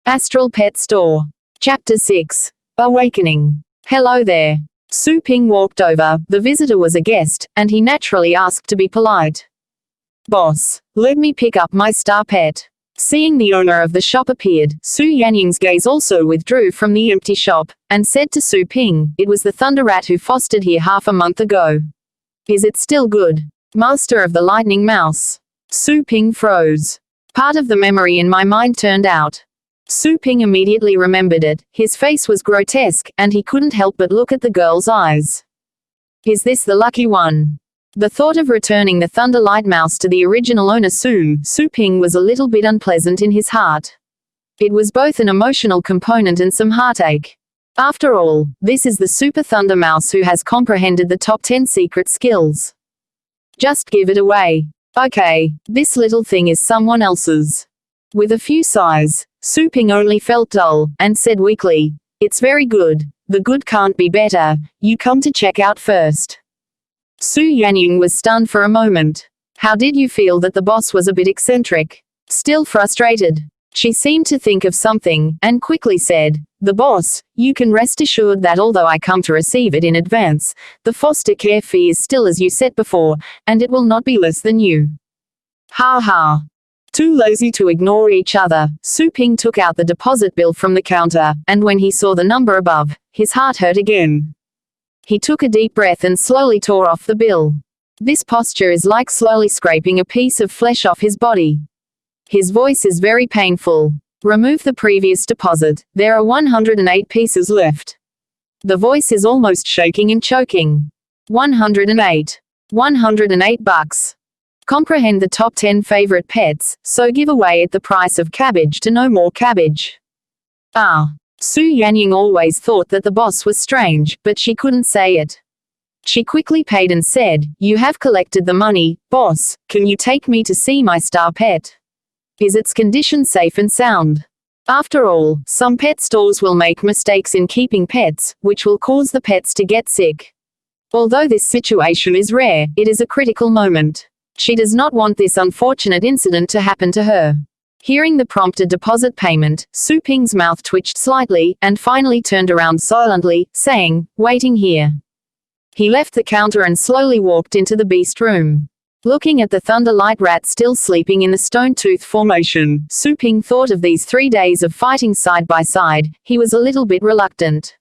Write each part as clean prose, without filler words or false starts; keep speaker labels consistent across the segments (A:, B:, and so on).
A: Astral Pet Store. Chapter 6. Awakening. Hello there. Su Ping walked over. The visitor was a guest, and he naturally asked to be polite. Boss, let me pick up my star pet. Seeing the owner of the shop appeared, Su Yanying's gaze also withdrew from the empty shop, and said to Su Ping, it was the thunder rat who fostered here half a month ago. Is it still good? Master of the lightning mouse. Su Ping froze. Part of the memory in my mind turned out. Su Ping immediately remembered it. His face was grotesque, and he couldn't help but look at the girl's eyes. Is this the lucky one? The thought of returning the thunder light mouse to the original owner soon, Su Ping was a little bit unpleasant in his heart. It was both an emotional component and some heartache. After all, this is the super thunder mouse who has comprehended the top 10 secret skills. Just give it away. Okay, this little thing is someone else's. With a few sighs, Su Ping only felt dull, and said weakly, it's very good. The good can't be better. You come to check out first. Su Yanying was stunned for a moment. How did you feel that the boss was a bit eccentric? Still frustrated. She seemed to think of something, and quickly said, the boss, you can rest assured that although I come to receive it in advance, the foster care fee is still as you said before, and it will not be less than you. Ha ha. Too lazy to ignore each other, Su Ping took out the deposit bill from the counter, and when he saw the number above, his heart hurt again. He took a deep breath and slowly tore off the bill. This posture is like slowly scraping a piece of flesh off his body. His voice is very painful. Remove the previous deposit. There are 108 pieces left. The voice is almost shaking and choking. 108. 108 bucks. Comprehend the top 10 favorite pets, so give away at the price of cabbage to no more cabbage. Ah. Su Yanying always thought that the boss was strange, but she couldn't say it. She quickly paid and said, you have collected the money, boss, can you take me to see my star pet? Is its condition safe and sound? After all, some pet stores will make mistakes in keeping pets, which will cause the pets to get sick. Although this situation is rare, it is a critical moment. She does not want this unfortunate incident to happen to her. Hearing the prompted deposit payment, Su Ping's mouth twitched slightly, and finally turned around silently, saying, waiting here. He left the counter and slowly walked into the beast room. Looking at the thunder light rat still sleeping in the stone tooth formation, Su Ping thought of these 3 days of fighting side by side. He was a little bit reluctant.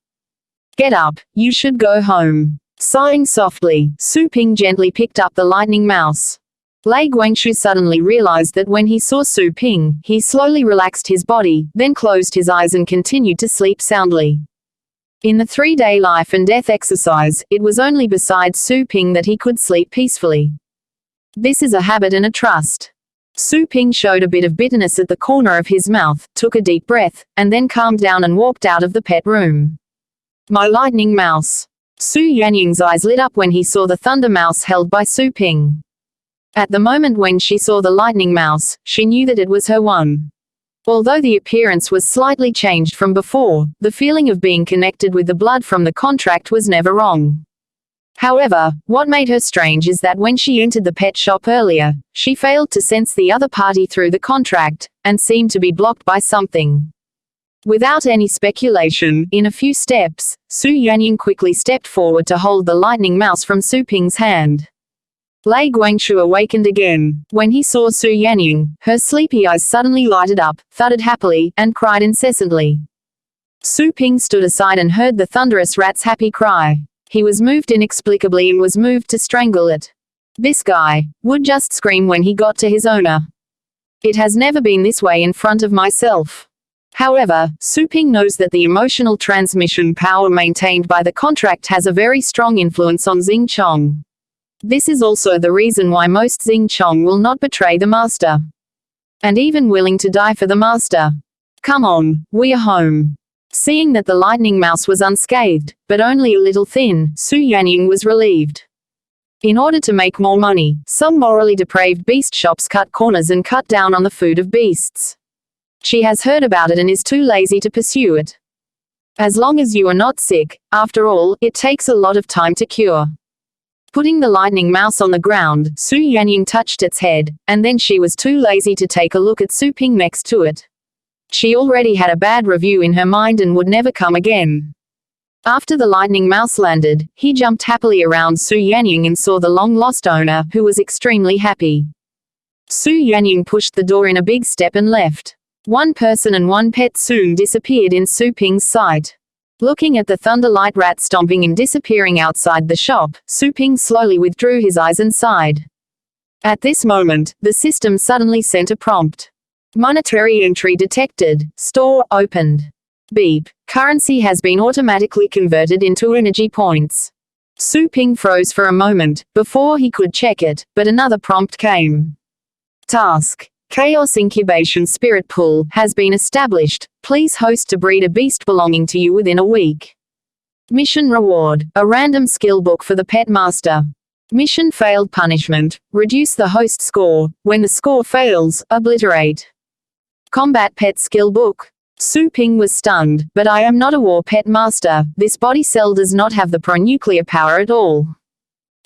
A: Get up, you should go home. Sighing softly, Su Ping gently picked up the lightning mouse. Lei Guangshu suddenly realized that when he saw Su Ping, he slowly relaxed his body, then closed his eyes and continued to sleep soundly. In the 3-day life and death exercise, it was only besides Su Ping that he could sleep peacefully. This is a habit and a trust. Su Ping showed a bit of bitterness at the corner of his mouth, took a deep breath, and then calmed down and walked out of the pet room. My lightning mouse. Su Yanying's eyes lit up when he saw the thunder mouse held by Su Ping. At the moment when she saw the lightning mouse, she knew that it was her one. Although the appearance was slightly changed from before, the feeling of being connected with the blood from the contract was never wrong. However, what made her strange is that when she entered the pet shop earlier, she failed to sense the other party through the contract, and seemed to be blocked by something. Without any speculation, in a few steps, Su Yanying quickly stepped forward to hold the lightning mouse from Su Ping's hand. Lei Guangshu awakened again. When he saw Su Yanying, her sleepy eyes suddenly lighted up, thudded happily, and cried incessantly. Su Ping stood aside and heard the thunderous rat's happy cry. He was moved inexplicably and was moved to strangle it. This guy would just scream when he got to his owner. It has never been this way in front of myself. However, Su Ping knows that the emotional transmission power maintained by the contract has a very strong influence on Xing Chong. This is also the reason why most Xing Chong will not betray the master. And even willing to die for the master. Come on, we are home. Seeing that the lightning mouse was unscathed, but only a little thin, Su Yanying was relieved. In order to make more money, some morally depraved beast shops cut corners and cut down on the food of beasts. She has heard about it and is too lazy to pursue it. As long as you are not sick, after all, it takes a lot of time to cure. Putting the lightning mouse on the ground, Su Yanying touched its head, and then she was too lazy to take a look at Su Ping next to it. She already had a bad review in her mind and would never come again. After the lightning mouse landed, he jumped happily around Su Yanying and saw the long-lost owner, who was extremely happy. Su Yanying pushed the door in a big step and left. One person and one pet soon disappeared in Su Ping's sight. Looking at the thunderlight rat stomping and disappearing outside the shop, Su Ping slowly withdrew his eyes and sighed. At this moment, the system suddenly sent a prompt. Monetary entry detected. Store opened. Beep. Currency has been automatically converted into energy points. Su Ping froze for a moment, before he could check it, but another prompt came. Task. Chaos Incubation Spirit Pool has been established. Please host to breed a beast belonging to you within a week. Mission reward. A random skill book for the pet master. Mission failed punishment. Reduce the host score. When the score fails, obliterate. Combat pet skill book. Su Ping was stunned, but I am not a war pet master. This body cell does not have the pro-nuclear power at all.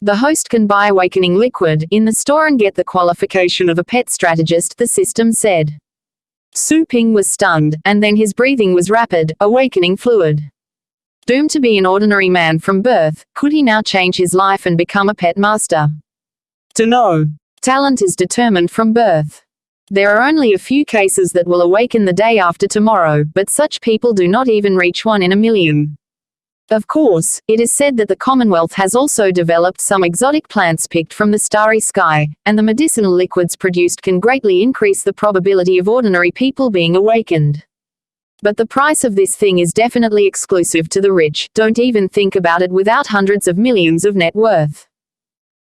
A: The host can buy awakening liquid in the store and get the qualification of a pet strategist, the system said. Su Ping was stunned, and then his breathing was rapid, awakening fluid. Doomed to be an ordinary man from birth, could he now change his life and become a pet master? To know. Talent is determined from birth. There are only a few cases that will awaken the day after tomorrow, but such people do not even reach 1 in a million. Of course, it is said that the Commonwealth has also developed some exotic plants picked from the starry sky, and the medicinal liquids produced can greatly increase the probability of ordinary people being awakened. But the price of this thing is definitely exclusive to the rich. Don't even think about it without hundreds of millions of net worth.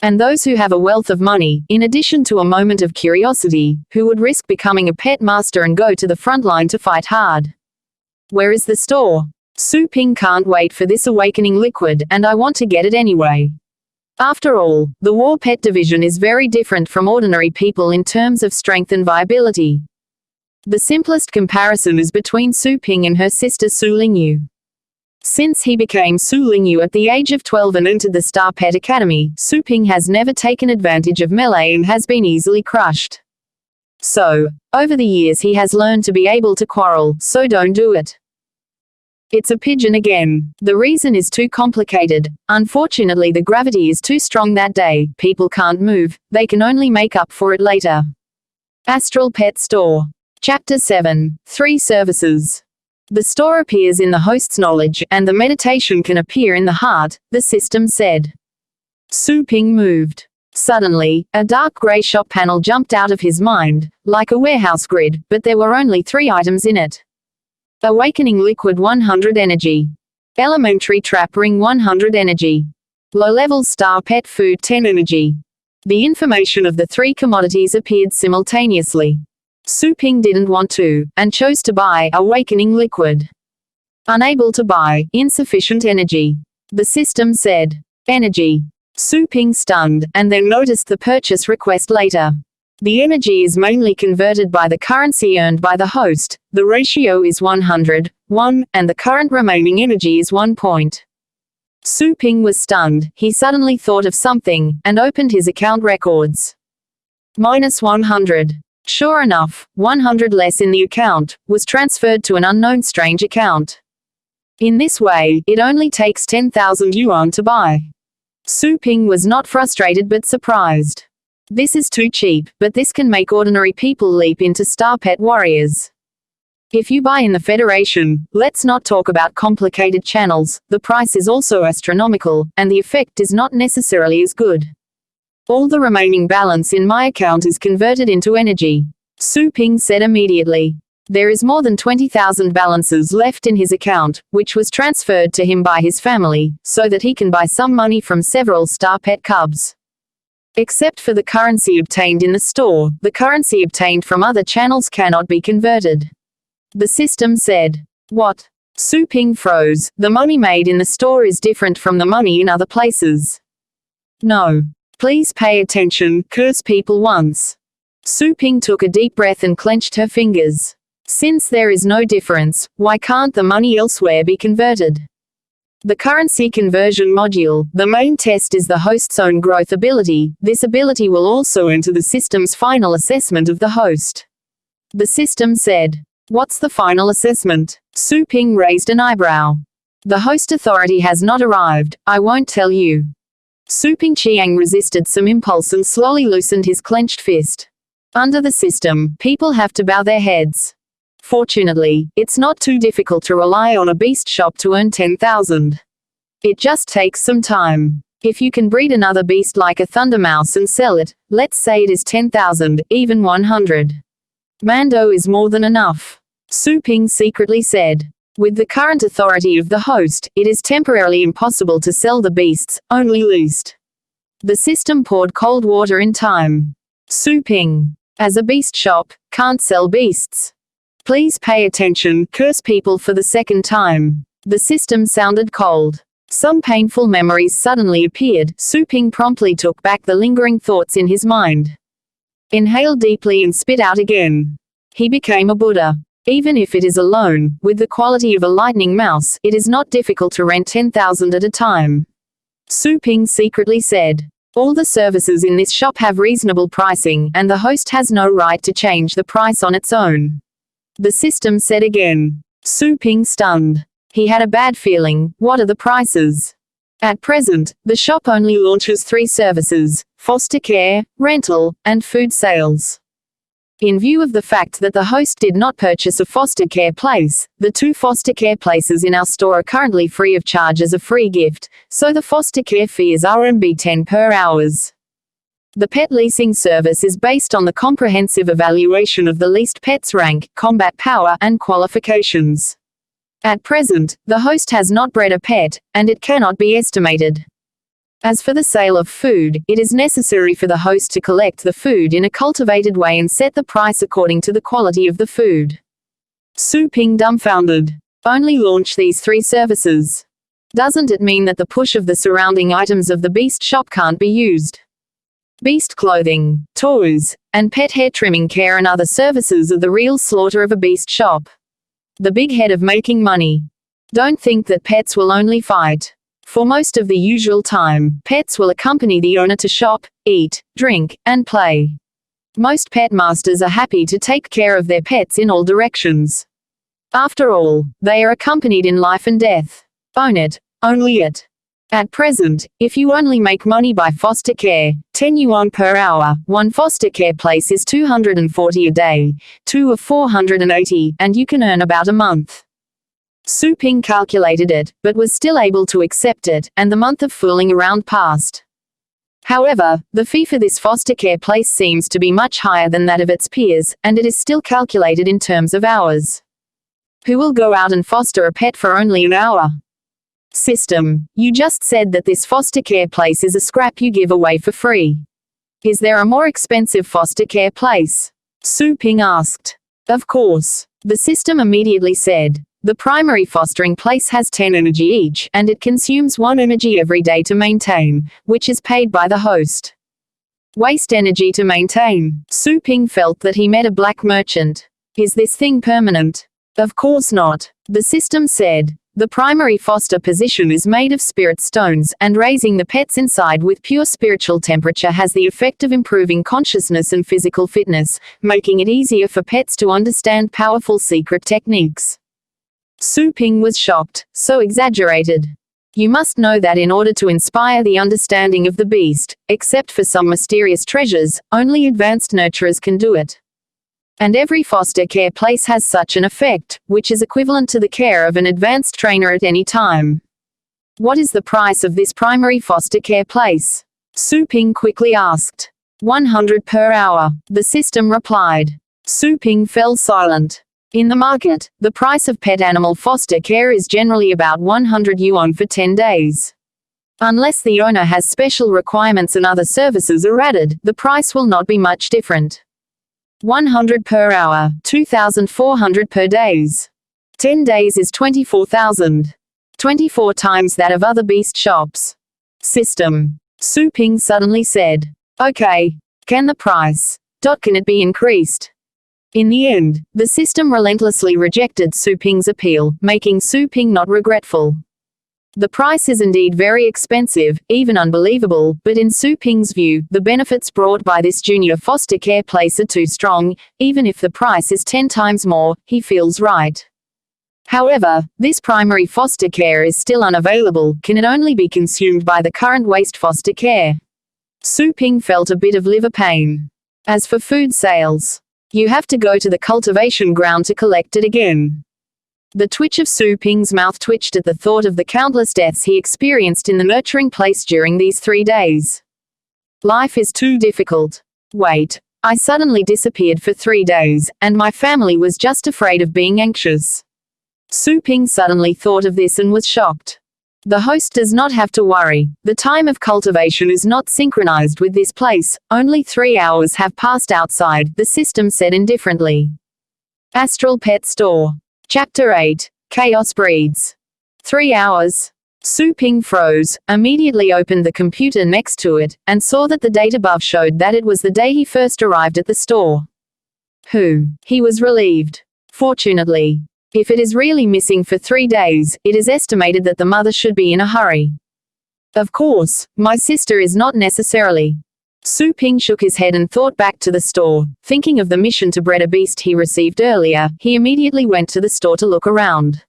A: And those who have a wealth of money, in addition to a moment of curiosity, who would risk becoming a pet master and go to the front line to fight hard. Where is the store? Su Ping can't wait for this awakening liquid, and I want to get it anyway. After all, the war pet division is very different from ordinary people in terms of strength and viability. The simplest comparison is between Su Ping and her sister Su Lingyu. Since he became Su Lingyu at the age of 12 and entered the Star Pet Academy, Su Ping has never taken advantage of melee and has been easily crushed. So, over the years he has learned to be able to quarrel, so don't do it. It's a pigeon again. The reason is too complicated. Unfortunately, the gravity is too strong that day. People can't move. They can only make up for it later. Astral Pet Store. Chapter 7. 3 Services. The store appears in the host's knowledge, and the meditation can appear in the heart, the system said. Su Ping moved. Suddenly, a dark gray shop panel jumped out of his mind, like a warehouse grid, but there were only 3 items in it. Awakening liquid 100 energy. Elementary trap ring 100 energy. Low-level star pet food 10 energy. The information of the 3 commodities appeared simultaneously. Su Ping didn't want to, and chose to buy awakening liquid. Unable to buy, insufficient energy. The system said. Energy. Su Ping stunned, and then noticed the purchase request later. The energy is mainly converted by the currency earned by the host. The ratio is 100:1, and the current remaining energy is 1 point. Su Ping was stunned. He suddenly thought of something, and opened his account records. -100. Sure enough, 100 less in the account was transferred to an unknown strange account. In this way, it only takes 10,000 yuan to buy. Su Ping was not frustrated but surprised. This is too cheap, but this can make ordinary people leap into star pet warriors. If you buy in the Federation, let's not talk about complicated channels, the price is also astronomical, and the effect is not necessarily as good. All the remaining balance in my account is converted into energy. Su Ping said immediately. There is more than 20,000 balances left in his account, which was transferred to him by his family, so that he can buy some money from several star pet cubs. Except for the currency obtained in the store, the currency obtained from other channels cannot be converted. The system said. What? Su Ping froze. The money made in the store is different from the money in other places. No. Please pay attention, curse people once. Su Ping took a deep breath and clenched her fingers. Since there is no difference, why can't the money elsewhere be converted? The currency conversion module, the main test is the host's own growth ability. This ability will also enter the system's final assessment of the host. The system said. What's the final assessment? Su Ping raised an eyebrow. The host authority has not arrived, I won't tell you. Su Ping Chiang resisted some impulse and slowly loosened his clenched fist. Under the system, people have to bow their heads. Fortunately, it's not too difficult to rely on a beast shop to earn 10,000. It just takes some time. If you can breed another beast like a thunder mouse and sell it, let's say it is 10,000, even 100. Mando is more than enough. Su Ping secretly said. With the current authority of the host, it is temporarily impossible to sell the beasts, only leased. The system poured cold water in time. Su Ping. As a beast shop, can't sell beasts. Please pay attention, curse people for the second time. The system sounded cold. Some painful memories suddenly appeared. Su Ping promptly took back the lingering thoughts in his mind. Inhaled deeply and spit out again. He became a Buddha. Even if it is alone, with the quality of a lightning mouse, it is not difficult to rent 10,000 at a time. Su Ping secretly said. All the services in this shop have reasonable pricing, and the host has no right to change the price on its own. The system said again. Su Ping stunned. He had a bad feeling. What are the prices? At present, the shop only launches 3 services: foster care, rental, and food sales. In view of the fact that the host did not purchase a foster care place, the 2 foster care places in our store are currently free of charge as a free gift, so the foster care fee is RMB 10 per hours. The pet leasing service is based on the comprehensive evaluation of the leased pet's rank, combat power, and qualifications. At present, the host has not bred a pet, and it cannot be estimated. As for the sale of food, it is necessary for the host to collect the food in a cultivated way and set the price according to the quality of the food. Su Ping dumbfounded. Only launch these 3 services. Doesn't it mean that the push of the surrounding items of the beast shop can't be used? Beast clothing, toys, and pet hair trimming care and other services are the real slaughter of a beast shop. The big head of making money. Don't think that pets will only fight. For most of the usual time, pets will accompany the owner to shop, eat, drink, and play. Most pet masters are happy to take care of their pets in all directions. After all, they are accompanied in life and death. Own it, only it. At present, if you only make money by foster care, 10 yuan per hour, 1 foster care place is 240 a day, 2 are 480, and you can earn about a month. Su Ping calculated it, but was still able to accept it, and the month of fooling around passed. However, the fee for this foster care place seems to be much higher than that of its peers, and it is still calculated in terms of hours. Who will go out and foster a pet for only an hour? System, you just said that this foster care place is a scrap you give away for free. Is there a more expensive foster care place? Su Ping asked. Of course. The system immediately said. The primary fostering place has 10 energy each, and it consumes 1 energy every day to maintain, which is paid by the host. Waste energy to maintain. Su Ping felt that he met a black merchant. Is this thing permanent? Of course not. The system said. The primary foster position is made of spirit stones, and raising the pets inside with pure spiritual temperature has the effect of improving consciousness and physical fitness, making it easier for pets to understand powerful secret techniques. Su Ping was shocked. So exaggerated. You must know that in order to inspire the understanding of the beast, except for some mysterious treasures, only advanced nurturers can do it. And every foster care place has such an effect, which is equivalent to the care of an advanced trainer at any time. What is the price of this primary foster care place? Su Ping quickly asked. 100 per hour, the system replied. Su Ping fell silent. In the market, the price of pet animal foster care is generally about 100 yuan for 10 days. Unless the owner has special requirements and other services are added, the price will not be much different. 100 per hour, 2,400 per days. 10 days is 24,000. 24 times that of other beast shops. System. Su Ping suddenly said. Okay. Can the price? Can it be increased? In the end, the system relentlessly rejected Su Ping's appeal, making Su Ping not regretful. The price is indeed very expensive, even unbelievable, but in Su Ping's view, the benefits brought by this junior foster care place are too strong. Even if the price is 10 times more, he feels right. However, this primary foster care is still unavailable. Can it only be consumed by the current waste foster care? Su Ping felt a bit of liver pain. As for food sales, you have to go to the cultivation ground to collect it again. The twitch of Su Ping's mouth twitched at the thought of the countless deaths he experienced in the nurturing place during these 3 days. Life is too difficult. Wait, I suddenly disappeared for 3 days, and my family was just afraid of being anxious. Su Ping suddenly thought of this and was shocked. The host does not have to worry. The time of cultivation is not synchronized with this place. Only 3 hours have passed outside, the system said indifferently. Astral Pet Store. Chapter 8. Chaos Breeds. 3 hours. Su Ping froze, immediately opened the computer next to it, and saw that the date above showed that it was the day he first arrived at the store. He was relieved. Fortunately, if it is really missing for 3 days, it is estimated that the mother should be in a hurry. Of course, my sister is not necessarily. Su Ping shook his head and thought back to the store. Thinking of the mission to breed a beast he received earlier, he immediately went to the store to look around.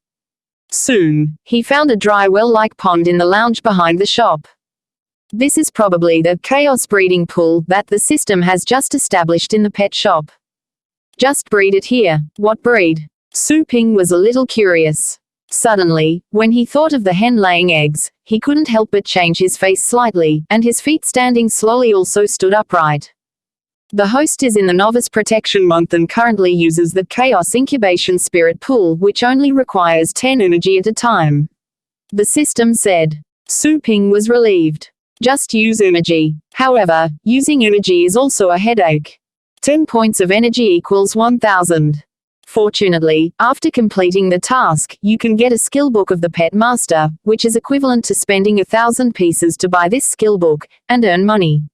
A: Soon, he found a dry well-like pond in the lounge behind the shop. This is probably the chaos breeding pool that the system has just established in the pet shop. Just breed it here. What breed? Su Ping was a little curious. Suddenly, when he thought of the hen laying eggs, he couldn't help but change his face slightly, and his feet standing slowly also stood upright. The host is in the Novice Protection Month and currently uses the Chaos Incubation Spirit Pool, which only requires 10 energy at a time. The system said. Su Ping was relieved. Just use energy. However, using energy is also a headache. 10 points of energy equals 1,000. Fortunately, after completing the task, you can get a skill book of the Pet Master, which is equivalent to spending 1,000 pieces to buy this skill book, and earn money.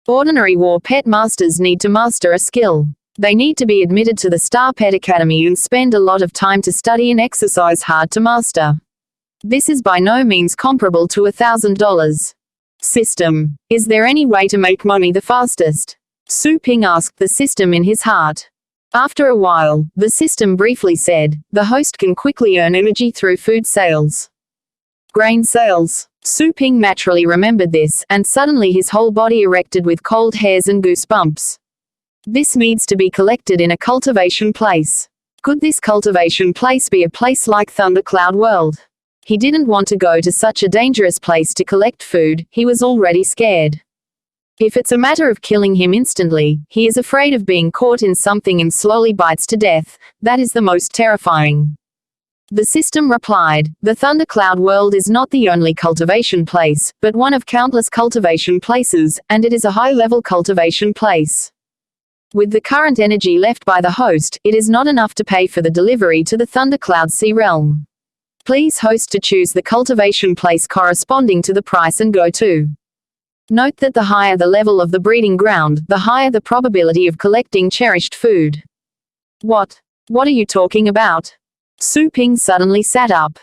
A: Ordinary war pet masters need to master a skill. They need to be admitted to the Star Pet Academy and spend a lot of time to study and exercise hard to master. This is by no means comparable to $1,000. System. Is there any way to make money the fastest? Su Ping asked the system in his heart. After a while, the system briefly said, the host can quickly earn energy through food sales. Grain sales. Su Ping naturally remembered this, and suddenly his whole body erected with cold hairs and goosebumps. This needs to be collected in a cultivation place. Could this cultivation place be a place like Thundercloud World? He didn't want to go to such a dangerous place to collect food, he was already scared. If it's a matter of killing him instantly, he is afraid of being caught in something and slowly bites to death. That is the most terrifying. The system replied, the Thundercloud World is not the only cultivation place, but one of countless cultivation places, and it is a high-level cultivation place. With the current energy left by the host, it is not enough to pay for the delivery to the Thundercloud Sea Realm. Please host to choose the cultivation place corresponding to the price and go to. Note that the higher the level of the breeding ground, the higher the probability of collecting cherished food. What are you talking about? Su Ping suddenly sat up.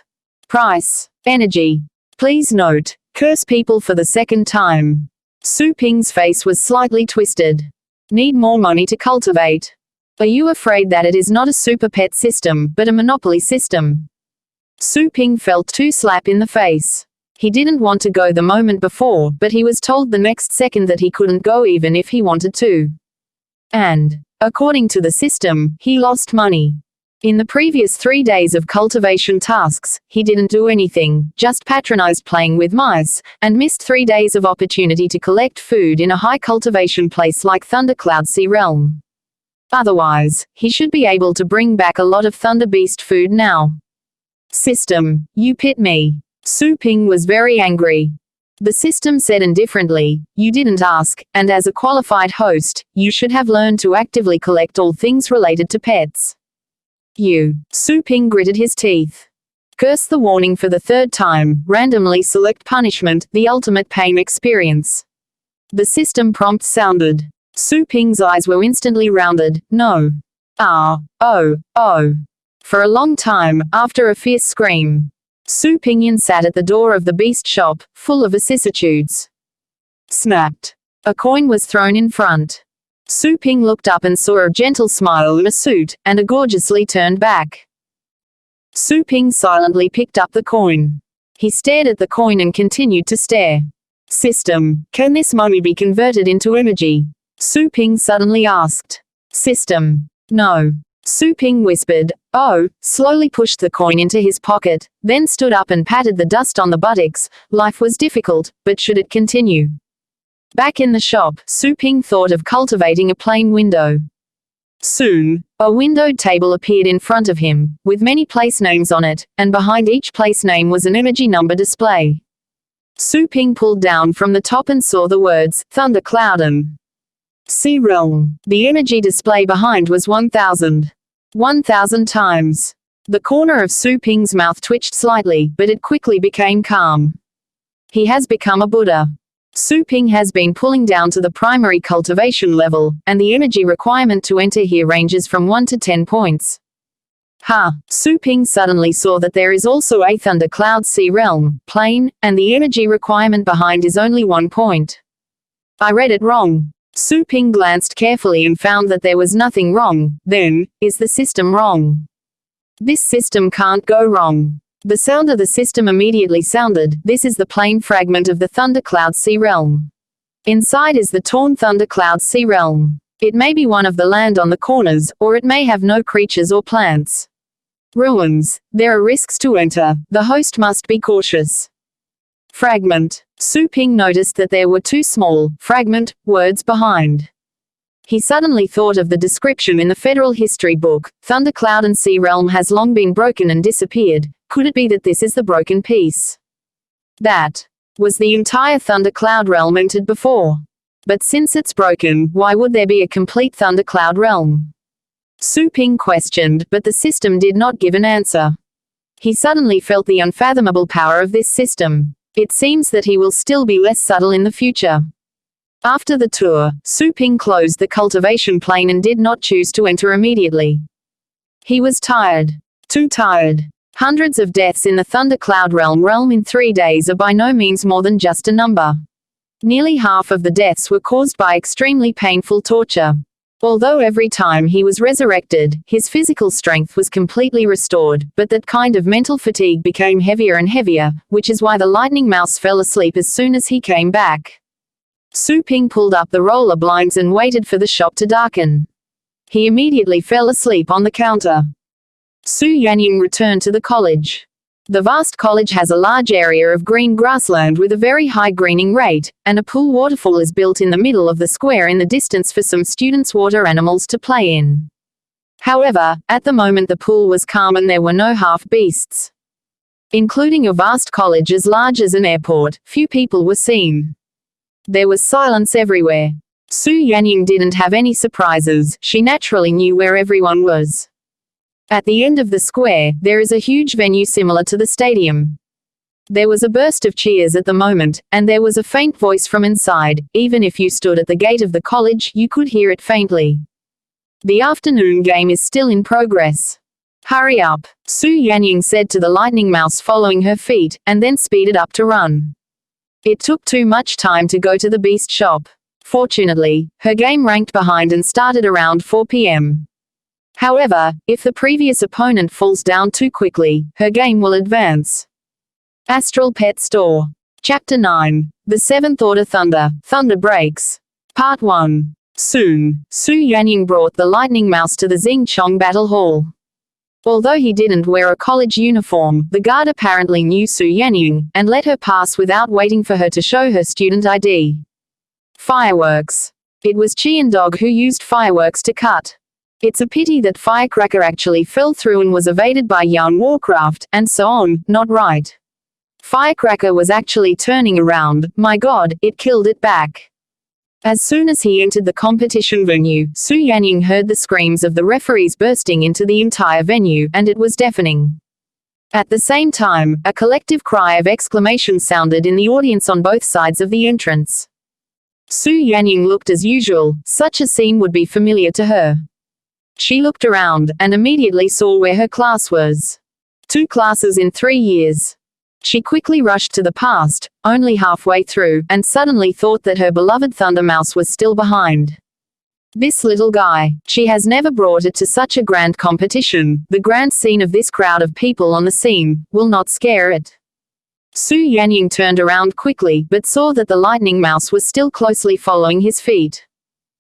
A: Price. Energy. Please note, curse people for the second time. Su Ping's face was slightly twisted. Need more money to cultivate. Are you afraid that it is not a super pet system, but a monopoly system? Su Ping felt 2 slaps in the face. He didn't want to go the moment before, but he was told the next second that he couldn't go even if he wanted to. And, according to the system, he lost money. In the previous 3 days of cultivation tasks, he didn't do anything, just patronized playing with mice, and missed 3 days of opportunity to collect food in a high cultivation place like Thundercloud Sea Realm. Otherwise, he should be able to bring back a lot of Thunder Beast food now. System, you pit me. Su Ping was very angry. The system said indifferently, you didn't ask, and as a qualified host, you should have learned to actively collect all things related to pets. Su Ping gritted his teeth. Curse the warning for the 3rd time, randomly select punishment, the ultimate pain experience. The system prompt sounded. Su Ping's eyes were instantly rounded, no. For a long time, after a fierce scream. Su Pingyan sat at the door of the beast shop, full of vicissitudes. Snapped. A coin was thrown in front. Su Ping looked up and saw a gentle smile in a suit, and a gorgeously turned back. Su Ping silently picked up the coin. He stared at the coin and continued to stare. System, can this money be converted into energy? Su Ping suddenly asked. System. No. Su Ping whispered, oh, slowly pushed the coin into his pocket, then stood up and patted the dust on the buttocks. Life was difficult, but should it continue? Back in the shop, Su Ping thought of cultivating a plain window. Soon, a windowed table appeared in front of him, with many place names on it, and behind each place name was an energy number display. Su Ping pulled down from the top and saw the words, Thunder Cloud and Sea Realm. The energy display behind was 1,000. 1,000 times. The corner of Su Ping's mouth twitched slightly, but it quickly became calm. He has become a Buddha. Su Ping has been pulling down to the primary cultivation level, and the energy requirement to enter here ranges from 1 to 10 points. Su Ping suddenly saw that there is also a Thunder Cloud Sea Realm, plane, and the energy requirement behind is only 1 point. I read it wrong. Su Ping glanced carefully and found that there was nothing wrong. Then, is the system wrong? This system can't go wrong. The sound of the system immediately sounded. This is the plane fragment of the Thunder Cloud Sea Realm. Inside is the torn Thunder Cloud Sea Realm. It may be one of the land on the corners, or it may have no creatures or plants. Ruins. There are risks to enter. The host must be cautious. Fragment. Su Ping noticed that there were 2 small, fragment, words behind. He suddenly thought of the description in the federal history book, Thunder Cloud and Sea Realm has long been broken and disappeared. Could it be that this is the broken piece? That was the entire Thunder Cloud realm entered before. But since it's broken, why would there be a complete Thunder Cloud realm? Su Ping questioned, but the system did not give an answer. He suddenly felt the unfathomable power of this system. It seems that he will still be less subtle in the future. After the tour, Su Ping closed the cultivation plane and did not choose to enter immediately. He was tired. Too tired. Hundreds of deaths in the Thunder Cloud realm in 3 days are by no means more than just a number. Nearly half of the deaths were caused by extremely painful torture. Although every time he was resurrected, his physical strength was completely restored, but that kind of mental fatigue became heavier and heavier, which is why the lightning mouse fell asleep as soon as he came back. Su Ping pulled up the roller blinds and waited for the shop to darken. He immediately fell asleep on the counter. Su Yanying returned to the college. The vast college has a large area of green grassland with a very high greening rate, and a pool waterfall is built in the middle of the square in the distance for some students' water animals to play in. However, at the moment the pool was calm and there were no half-beasts. Including a vast college as large as an airport, few people were seen. There was silence everywhere. Su Yanying didn't have any surprises, she naturally knew where everyone was. At the end of the square, there is a huge venue similar to the stadium. There was a burst of cheers at the moment, and there was a faint voice from inside. Even if you stood at the gate of the college, you could hear it faintly. The afternoon game is still in progress. Hurry up, Su Yanying said to the lightning mouse following her feet, and then speeded up to run. It took too much time to go to the beast shop. Fortunately, her game ranked behind and started around 4 p.m. However, if the previous opponent falls down too quickly, her game will advance. Astral Pet Store. Chapter 9. The Seventh Order Thunder. Thunder Breaks. Part 1. Soon, Su Yanying brought the lightning mouse to the Xing Chong Battle Hall. Although he didn't wear a college uniform, the guard apparently knew Su Yanying, and let her pass without waiting for her to show her student ID. Fireworks. It was Qian Dog who used fireworks to cut. It's a pity that Firecracker actually fell through and was evaded by Yarn Warcraft, and so on, not right. Firecracker was actually turning around, my god, it killed it back. As soon as he entered the competition venue, Su Yanying heard the screams of the referees bursting into the entire venue, and it was deafening. At the same time, a collective cry of exclamation sounded in the audience on both sides of the entrance. Su Yanying looked as usual, such a scene would be familiar to her. She looked around, and immediately saw where her class was. 2 classes in 3 years. She quickly rushed to the past, only halfway through, and suddenly thought that her beloved Thunder Mouse was still behind. This little guy, she has never brought it to such a grand competition. The grand scene of this crowd of people on the scene will not scare it. Su Yanying turned around quickly, but saw that the lightning mouse was still closely following his feet.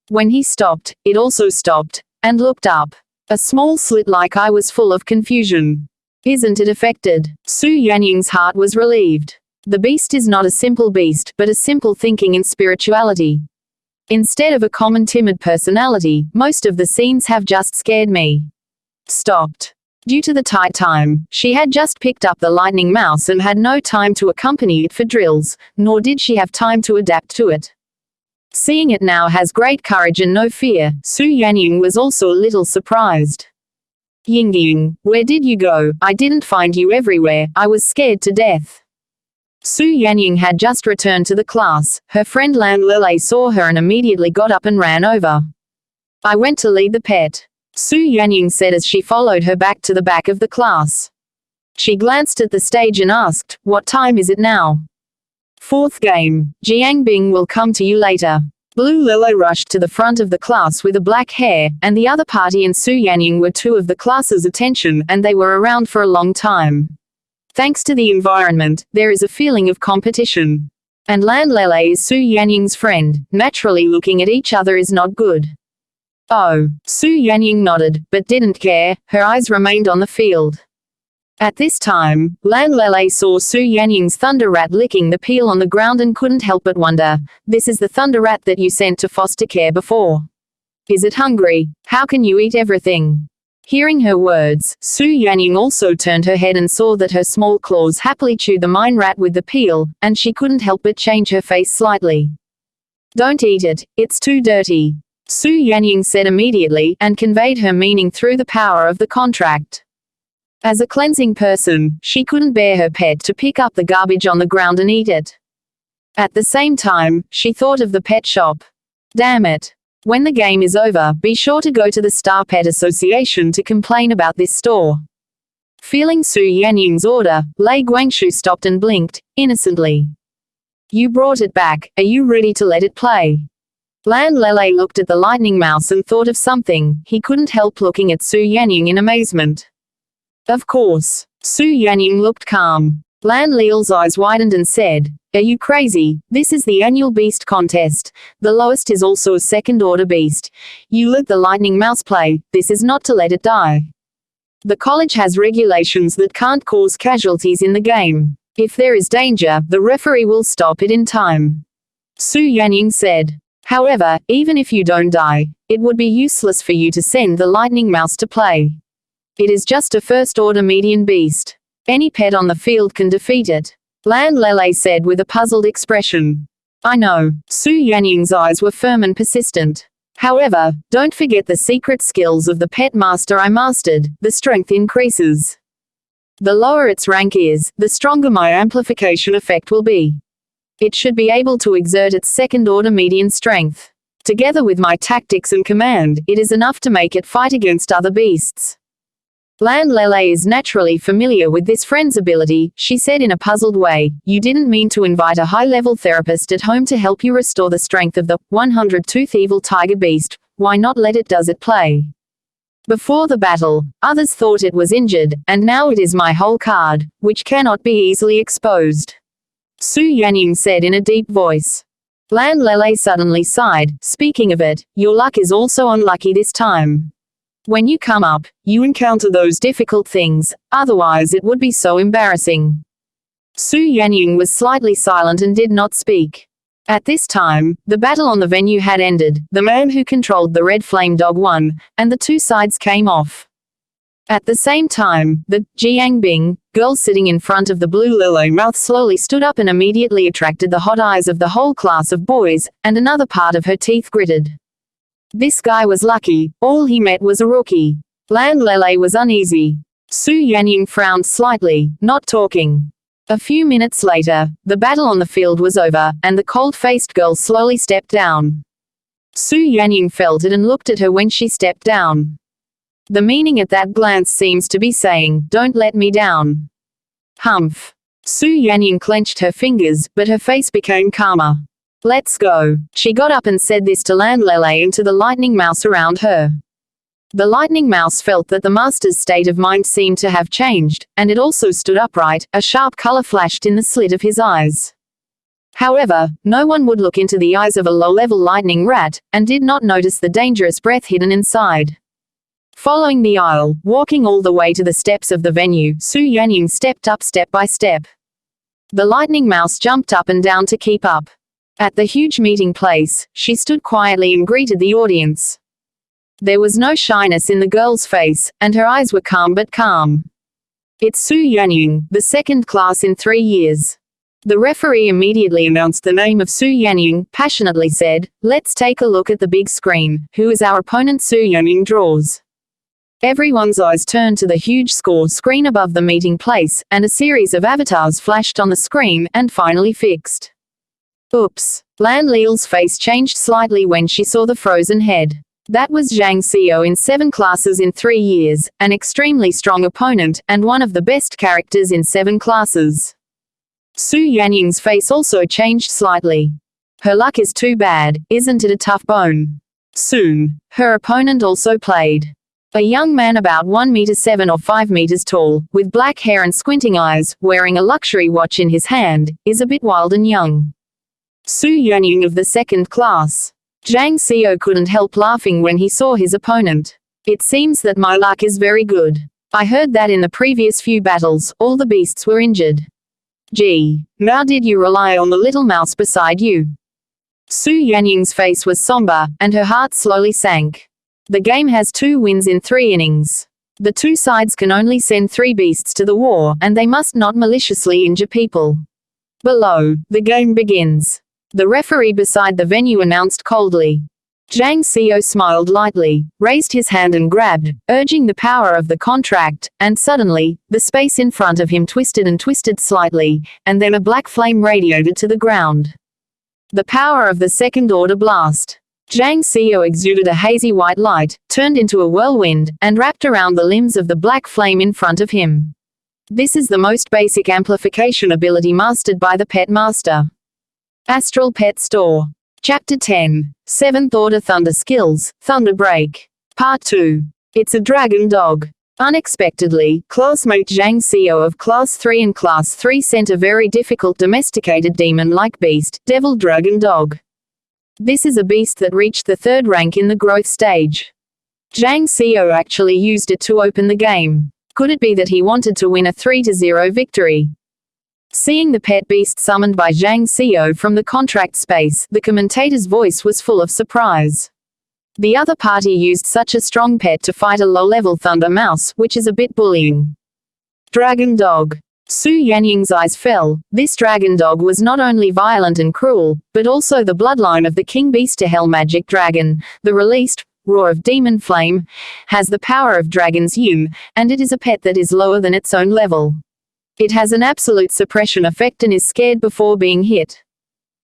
A: When he stopped, it also stopped, and looked up. A small slit-like eye was full of confusion. Isn't it affected? Su Yanying's heart was relieved. The beast is not a simple beast, but a simple thinking in spirituality. Instead of a common timid personality, most of the scenes have just scared me. Stopped. Due to the tight time, she had just picked up the lightning mouse and had no time to accompany it for drills, nor did she have time to adapt to it. Seeing it now has great courage and no fear, Su Yanying was also a little surprised. Yingying, where did you go? I didn't find you everywhere, I was scared to death. Su Yanying had just returned to the class. Her friend Lan Lele saw her and immediately got up and ran over. I went to lead the pet, Su Yanying said as she followed her back to the back of the class. She glanced at the stage and asked, what time is it now? 4th game. Jiangbing will come to you later. Blue Lilo rushed to the front of the class with a black hair, and the other party and Su Yanying were 2 of the class's attention, and they were around for a long time. Thanks to the environment, there is a feeling of competition. And Lan Lele is Su Yanying's friend. Naturally looking at each other is not good. Oh, Su Yanying nodded, but didn't care. Her eyes remained on the field. At this time, Lan Lele saw Su Yanying's thunder rat licking the peel on the ground and couldn't help but wonder, this is the thunder rat that you sent to foster care before. Is it hungry? How can you eat everything? Hearing her words, Su Yanying also turned her head and saw that her small claws happily chewed the mine rat with the peel, and she couldn't help but change her face slightly. Don't eat it, it's too dirty, Su Yanying said immediately, and conveyed her meaning through the power of the contract. As a cleansing person, she couldn't bear her pet to pick up the garbage on the ground and eat it. At the same time, she thought of the pet shop. Damn it. When the game is over, be sure to go to the Star Pet Association to complain about this store. Feeling Su Yanying's order, Lei Guangshu stopped and blinked, innocently. You brought it back, are you ready to let it play? Lan Lele looked at the lightning mouse and thought of something. He couldn't help looking at Su Yanying in amazement. Of course. Su Yanying looked calm. Lan Leal's eyes widened and said, are you crazy? This is the annual beast contest. The lowest is also a second-order beast. You let the lightning mouse play. This is not to let it die. The college has regulations that can't cause casualties in the game. If there is danger, the referee will stop it in time. Su Yanying said. However, even if you don't die, it would be useless for you to send the lightning mouse to play. It is just a first-order median beast. Any pet on the field can defeat it. Lan Lele said with a puzzled expression. I know. Su Yanying's eyes were firm and persistent. However, don't forget the secret skills of the pet master I mastered. The strength increases. The lower its rank is, the stronger my amplification effect will be. It should be able to exert its second-order median strength. Together with my tactics and command, it is enough to make it fight against other beasts. Lan Lele is naturally familiar with this friend's ability, she said in a puzzled way. You didn't mean to invite a high-level therapist at home to help you restore the strength of the 100-tooth evil tiger beast. Why not let it does it play? Before the battle, others thought it was injured, and now it is my whole card, which cannot be easily exposed. Su Yanying said in a deep voice. Lan Lele suddenly sighed. Speaking of it, your luck is also unlucky this time. When you come up, you encounter those difficult things, otherwise it would be so embarrassing. Su Yanying was slightly silent and did not speak. At this time, the battle on the venue had ended, the man who controlled the red flame dog won, and the 2 sides came off. At the same time, the Jiangbing girl sitting in front of the blue lily mouth slowly stood up and immediately attracted the hot eyes of the whole class of boys, and another part of her teeth gritted. This guy was lucky, all he met was a rookie. Lan Lele was uneasy. Su Yanying frowned slightly, not talking. A few minutes later, the battle on the field was over, and the cold-faced girl slowly stepped down. Su Yanying felt it and looked at her when she stepped down. The meaning at that glance seems to be saying, "Don't let me down." Humph. Su Yanyin clenched her fingers, but her face became calmer. "Let's go." She got up and said this to Landlele and to the lightning mouse around her. The lightning mouse felt that the master's state of mind seemed to have changed, and it also stood upright. A sharp color flashed in the slit of his eyes. However, no one would look into the eyes of a low-level lightning rat, and did not notice the dangerous breath hidden inside. Following the aisle, walking all the way to the steps of the venue, Su Yanyin stepped up step by step. The lightning mouse jumped up and down to keep up. At the huge meeting place, she stood quietly and greeted the audience. There was no shyness in the girl's face, and her eyes were calm but calm. "It's Su Yanyin, the second class in 3 years." The referee immediately announced the name of Su Yanyin, passionately said, "Let's take a look at the big screen. Who is our opponent?" Su Yanyin draws. Everyone's eyes turned to the huge score screen above the meeting place, and a series of avatars flashed on the screen, and finally fixed. Oops. Landlele's face changed slightly when she saw the frozen head. That was Zhang Xiao in 7 classes in 3 years, an extremely strong opponent, and one of the best characters in 7 classes. Su Yanying's face also changed slightly. Her luck is too bad, isn't it a tough bone? Soon, her opponent also played. A young man about 1.7 m or 5 meters tall, with black hair and squinting eyes, wearing a luxury watch in his hand, is a bit wild and young. Su Yanying of the second class. Zhang Xiao couldn't help laughing when he saw his opponent. "It seems that my luck is very good. I heard that in the previous few battles, all the beasts were injured. Gee, now did you rely on the little mouse beside you?" Su Yanying's face was somber, and her heart slowly sank. The game has 2 wins in 3 innings. The 2 sides can only send 3 beasts to the war, and they must not maliciously injure people. Below, the game begins. The referee beside the venue announced coldly. Zhang Xiao smiled lightly, raised his hand and grabbed, urging the power of the contract, and suddenly, the space in front of him twisted and twisted slightly, and then a black flame radiated to the ground. The power of the second order blast. Zhang Xiao exuded a hazy white light, turned into a whirlwind, and wrapped around the limbs of the black flame in front of him. This is the most basic amplification ability mastered by the Pet Master. Astral Pet Store. Chapter 10. 7th Order Thunder Skills, Thunder Break. Part 2. It's a dragon dog. Unexpectedly, classmate Zhang Xiao of Class 3 and Class 3 sent a very difficult domesticated demon-like beast, Devil Dragon Dog. This is a beast that reached the 3rd rank in the growth stage. Zhang Xiao actually used it to open the game. Could it be that he wanted to win a 3-0 victory? Seeing the pet beast summoned by Zhang Xiao from the contract space, the commentator's voice was full of surprise. The other party used such a strong pet to fight a low-level thunder mouse, which is a bit bullying. Dragon Dog. Su Yanying's eyes fell. This dragon dog was not only violent and cruel, but also the bloodline of the king beast to hell magic dragon, the released roar of demon flame, has the power of dragon's yin, and it is a pet that is lower than its own level. It has an absolute suppression effect and is scared before being hit.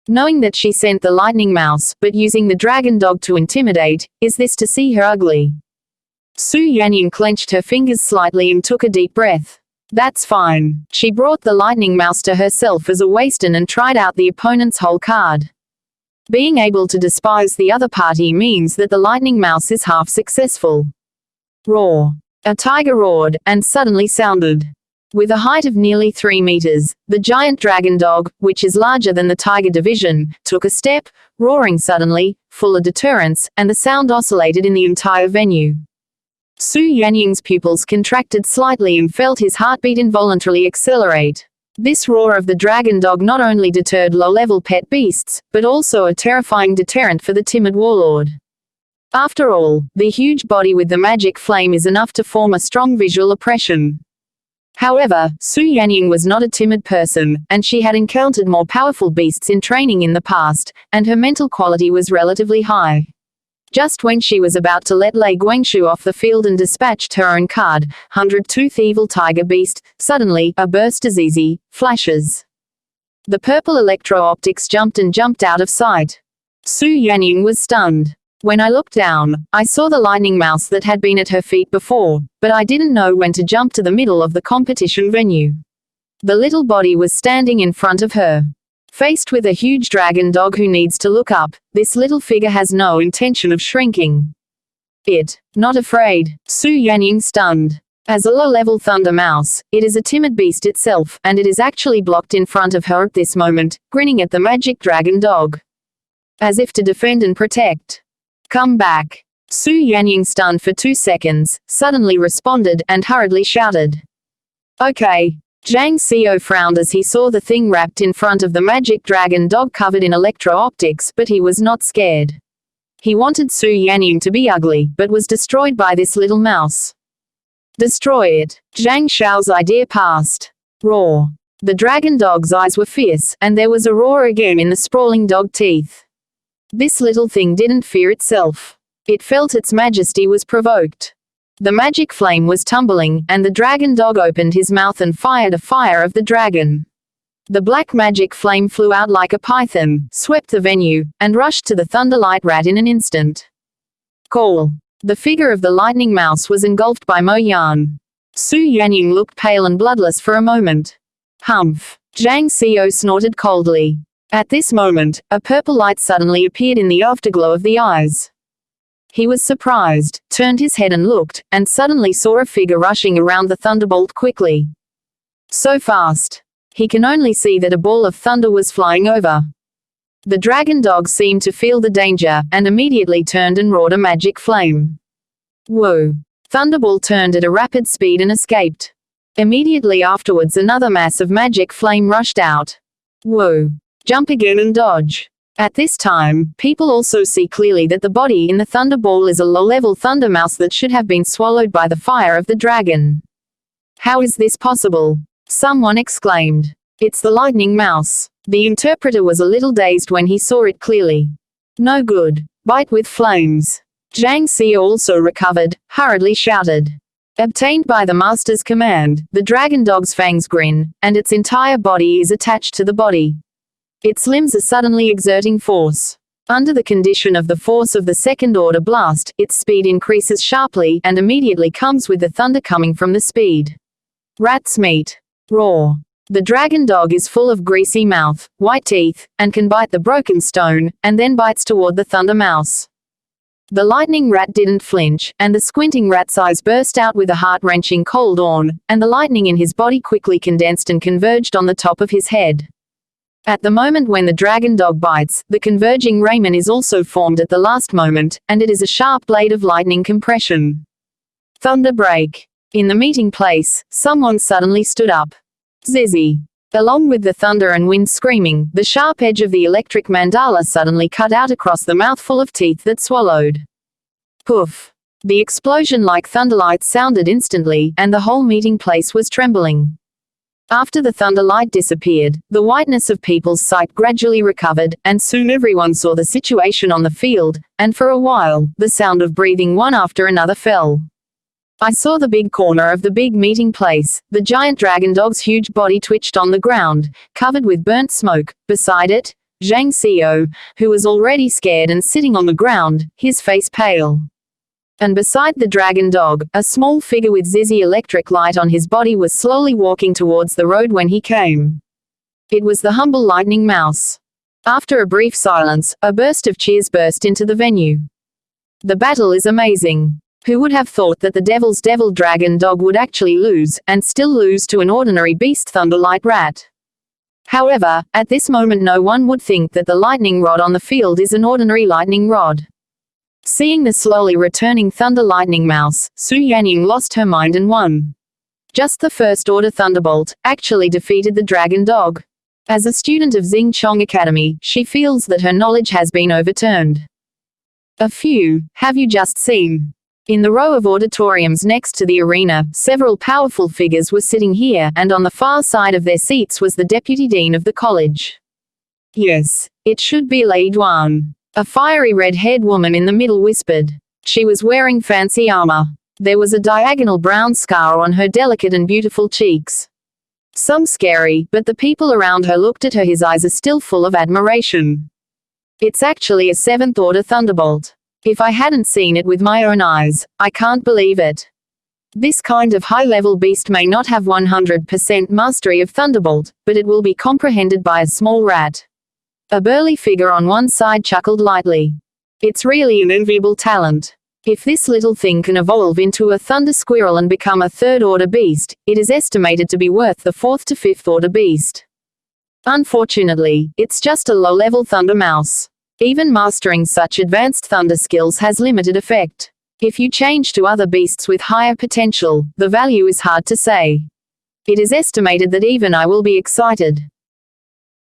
A: Knowing that she sent the lightning mouse, but using the dragon dog to intimidate, is this to see her ugly? Su Yanying clenched her fingers slightly and took a deep breath. That's fine. She brought the lightning mouse to herself as a waste-in and tried out the opponent's whole card. Being able to despise the other party means that the lightning mouse is half successful. Roar. A tiger roared, and suddenly sounded. With a height of nearly 3 meters, the giant dragon dog, which is larger than the tiger division, took a step, roaring suddenly, full of deterrence, and the sound oscillated in the entire venue. Su Yanying's pupils contracted slightly and felt his heartbeat involuntarily accelerate. This roar of the dragon dog not only deterred low-level pet beasts, but also a terrifying deterrent for the timid warlord. After all, the huge body with the magic flame is enough to form a strong visual impression. However, Su Yanying was not a timid person, and she had encountered more powerful beasts in training in the past, and her mental quality was relatively high. Just when she was about to let Lei Guangshu off the field and dispatched her own card, 100-tooth evil tiger beast, suddenly, a burst as easy, flashes. The purple electro-optics jumped and jumped out of sight. Su Yanying was stunned. When I looked down, I saw the lightning mouse that had been at her feet before, but I didn't know when to jump to the middle of the competition venue. The little body was standing in front of her. Faced with a huge dragon dog who needs to look up, this little figure has no intention of shrinking. Not afraid, Su Yanying stunned. As a low-level thunder mouse, it is a timid beast itself, and it is actually blocked in front of her at this moment, grinning at the magic dragon dog. As if to defend and protect. Come back. Su Yanying, stunned for 2 seconds, suddenly responded and hurriedly shouted. Okay. Zhang Xiao frowned as he saw the thing wrapped in front of the magic dragon dog covered in electro-optics, but he was not scared. He wanted Su Yanying to be ugly, but was destroyed by this little mouse. Destroy it. Zhang Xiao's idea passed. Roar. The dragon dog's eyes were fierce, and there was a roar again in the sprawling dog teeth. This little thing didn't fear itself. It felt its majesty was provoked. The magic flame was tumbling, and the dragon dog opened his mouth and fired a fire of the dragon. The black magic flame flew out like a python, swept the venue, and rushed to the thunderlight rat in an instant. Call. The figure of the lightning mouse was engulfed by Mo Yan. Su Yanying looked pale and bloodless for a moment. Humph. Zhang Xiao snorted coldly. At this moment, a purple light suddenly appeared in the afterglow of the eyes. He was surprised, turned his head and looked, and suddenly saw a figure rushing around the thunderbolt quickly. So fast. He can only see that a ball of thunder was flying over. The dragon dog seemed to feel the danger, and immediately turned and roared a magic flame. Whoa. Thunderball turned at a rapid speed and escaped. Immediately afterwards another mass of magic flame rushed out. Whoa. Jump again and dodge. At this time, people also see clearly that the body in the thunderball is a low-level thunder mouse that should have been swallowed by the fire of the dragon. How is this possible? Someone exclaimed. It's the lightning mouse. The interpreter was a little dazed when he saw it clearly. No good. Bite with flames. Zhang Xiao also recovered, hurriedly shouted. Obtained by the master's command, the dragon dog's fangs grin, and its entire body is attached to the body. Its limbs are suddenly exerting force. Under the condition of the force of the second-order blast, its speed increases sharply and immediately comes with the thunder coming from the speed. Rat's meat. Roar. The dragon dog is full of greasy mouth, white teeth, and can bite the broken stone, and then bites toward the thunder mouse. The lightning rat didn't flinch, and the squinting rat's eyes burst out with a heart-wrenching cold yawn, and the lightning in his body quickly condensed and converged on the top of his head. At the moment when the dragon dog bites, the converging ramen is also formed at the last moment, and it is a sharp blade of lightning compression. Thunder break. In the meeting place, someone suddenly stood up. Zizzy. Along with the thunder and wind screaming, the sharp edge of the electric mandala suddenly cut out across the mouthful of teeth that swallowed. Poof. The explosion like thunderlight sounded instantly, and the whole meeting place was trembling. After the thunderlight disappeared, the whiteness of people's sight gradually recovered, and soon everyone saw the situation on the field, and for a while, the sound of breathing one after another fell. I saw the big corner of the big meeting place. The giant dragon dog's huge body twitched on the ground, covered with burnt smoke. Beside it, Zhang Xiao, who was already scared and sitting on the ground, his face pale. And beside the dragon dog, a small figure with zizzy electric light on his body was slowly walking towards the road when he came. It was the humble lightning mouse. After a brief silence, a burst of cheers burst into the venue. The battle is amazing. Who would have thought that the devil's devil dragon dog would actually lose, and still lose to an ordinary beast thunderlight rat? However, at this moment no one would think that the lightning rod on the field is an ordinary lightning rod. Seeing the slowly returning thunder lightning mouse, Su Yanying lost her mind and won. Just the first-order thunderbolt actually defeated the dragon dog. As a student of Xingchong Academy, she feels that her knowledge has been overturned. A few, have you just seen? In the row of auditoriums next to the arena, several powerful figures were sitting here, and on the far side of their seats was the deputy dean of the college. Yes, it should be Lei Duan. A fiery red-haired woman in the middle whispered. She was wearing fancy armor. There was a diagonal brown scar on her delicate and beautiful cheeks. Some scary, but the people around her looked at her. His eyes are still full of admiration. It's actually a seventh-order thunderbolt. If I hadn't seen it with my own eyes, I can't believe it. This kind of high-level beast may not have 100% mastery of Thunderbolt, but it will be comprehended by a small rat. A burly figure on one side chuckled lightly. It's really an enviable talent. If this little thing can evolve into a thunder squirrel and become a third-order beast, it is estimated to be worth the fourth to fifth-order beast. Unfortunately, it's just a low-level thunder mouse. Even mastering such advanced thunder skills has limited effect. If you change to other beasts with higher potential, the value is hard to say. It is estimated that even I will be excited.